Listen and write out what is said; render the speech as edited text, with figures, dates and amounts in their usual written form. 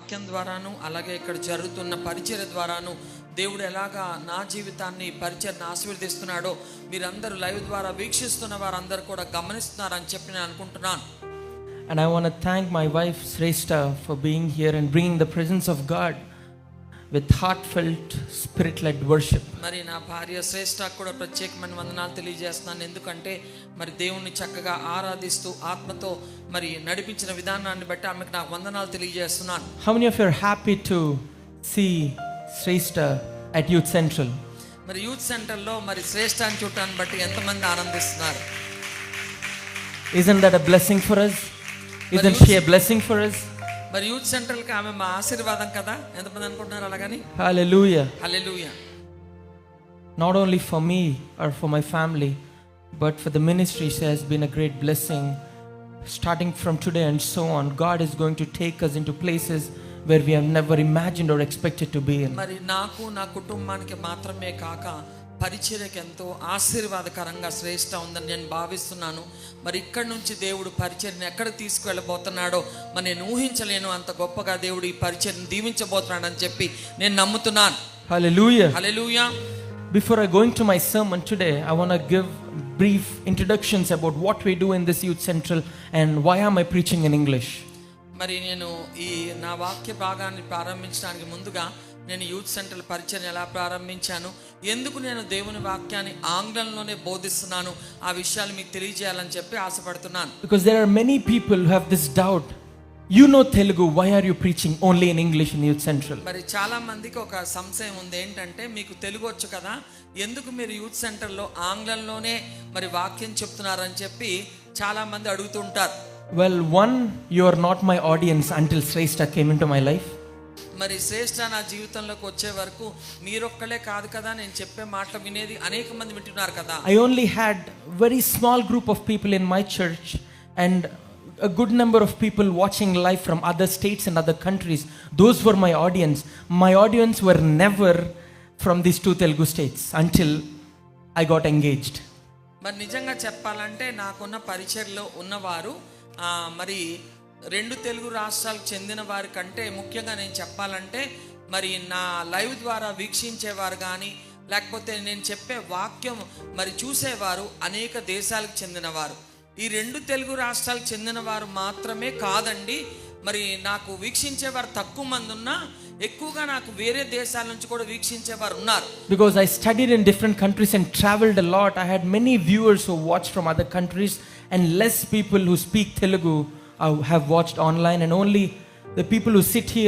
వాక్యం ద్వారాను అలాగే ఇక్కడ జరుగుతున్న పరిచర్య ద్వారాను దేవుడు ఎలాగా నా జీవితాన్ని పరిచర్యను ఆశీర్వదిస్తున్నాడో మీరందరూ లైవ్ ద్వారా వీక్షిస్తున్న వారందరూ కూడా గమనిస్తున్నారని చెప్పి నేను అనుకుంటున్నాను. And I want to thank my wife Shrestha for being here and bringing the presence of God with heartfelt spirit-led worship. మరి నా భార్య శ్రేష్ఠ కూడా ప్రత్యేకమైన వందనాలు తెలియజేస్తున్నాను. ఎందుకంటే మరి దేవుణ్ణి చక్కగా ఆరాధిస్తూ ఆత్మతో మరి నడిపించిన విధానాన్ని బట్టి ఆమెకు నాకు వందనాలు తెలియజేస్తున్నాను. How many of you are happy to see Shrestha at Youth Central? మరి యూత్ సెంటర్లో మరి శ్రేష్ఠాన్ని చూడటాన్ని బట్టి ఎంతమంది ఆనందిస్తున్నారు? Isn't that a blessing for us? Isn't she a blessing for us? మరి యూత్ సెంటర్కి ఆమె మా ఆశీర్వాదం కదా, ఎంతమంది అనుకుంటున్నారు అలాగని? Hallelujah. Hallelujah. Not only for me or for my family, but for the ministry, she has been a great blessing. Starting from today and so on, God is going to take us into places where we have never imagined or expected to be in. మరి నాకు నా కుటుంబానికి మాత్రమే కాక పరిచర్యకి ఎంతో ఆశీర్వాదకరంగా శ్రేష్ఠ ఉందని నేను భావిస్తున్నాను. మరి ఇక్కడి నుంచి దేవుడు పరిచర్యను ఎక్కడ తీసుకువెళ్ళబోతున్నాడో మరి నేను ఊహించలేను. అంత గొప్పగా దేవుడు ఈ పరిచర్యను దీవించబోతున్నాడని చెప్పి నేను నమ్ముతున్నాను. Hallelujah. Hallelujah. Before I go into my sermon today, I want to give brief introductions about what we do in this Youth Central and why am I preaching in English. మరి నేను ఈ నా వాక్య భాగాన్ని ప్రారంభించడానికి ముందుగా నేను యూత్ సెంటర్ పరిచయం ఎలా ప్రారంభించాను, ఎందుకు నేను దేవుని వాక్యాన్ని ఆంగ్లంలోనే బోధిస్తున్నాను, ఆ విషయాలు మీకు తెలియజేయాలని చెప్పి ఆశపడుతున్నాను. Because there are many people who have this doubt. You know Telugu, why are you preaching only in English in Youth Central? మరి చాలా మందికి ఒక సంశయం ఉంది, ఏంటంటే మీకు తెలుగు వచ్చు కదా, ఎందుకు మీరు యూత్ సెంటర్లో ఆంగ్లంలోనే మరి వాక్యం చెప్తున్నారని చెప్పి చాలా మంది అడుగుతుంటారు. Well, one, you are not my audience until Shrestha came into my life. మరి శ్రేష్ఠ నా జీవితంలోకి వచ్చే వరకు మీరొక్కలే కాదు కదా నేను చెప్పే మాటలు వినేది, అనేక మంది వింటున్నారు కదా. I only had very small group of people in my church and a good number of people watching live from other states and other countries. Those were my audience. My audience were never from these two Telugu states until I got engaged. మరి నిజంగా చెప్పాలంటే నాకున్న పరిచర్లో ఉన్నవారు మరి రెండు తెలుగు రాష్ట్రాలకు చెందిన వారి కంటే ముఖ్యంగా నేను చెప్పాలంటే మరి నా లైవ్ ద్వారా వీక్షించేవారు కానీ లేకపోతే నేను చెప్పే వాక్యం మరి చూసేవారు అనేక దేశాలకు చెందినవారు. ఈ రెండు తెలుగు రాష్ట్రాలకు చెందిన వారు మాత్రమే కాదండి, మరి నాకు వీక్షించేవారు తక్కువ మంది ఉన్నా ఎక్కువగా నాకు వేరే దేశాల నుంచి కూడా వీక్షించేవారు ఉన్నారు. Because I studied in different countries and traveled a lot, I had many viewers who watched from other countries and less people who speak Telugu have watched online, and only the people who sit here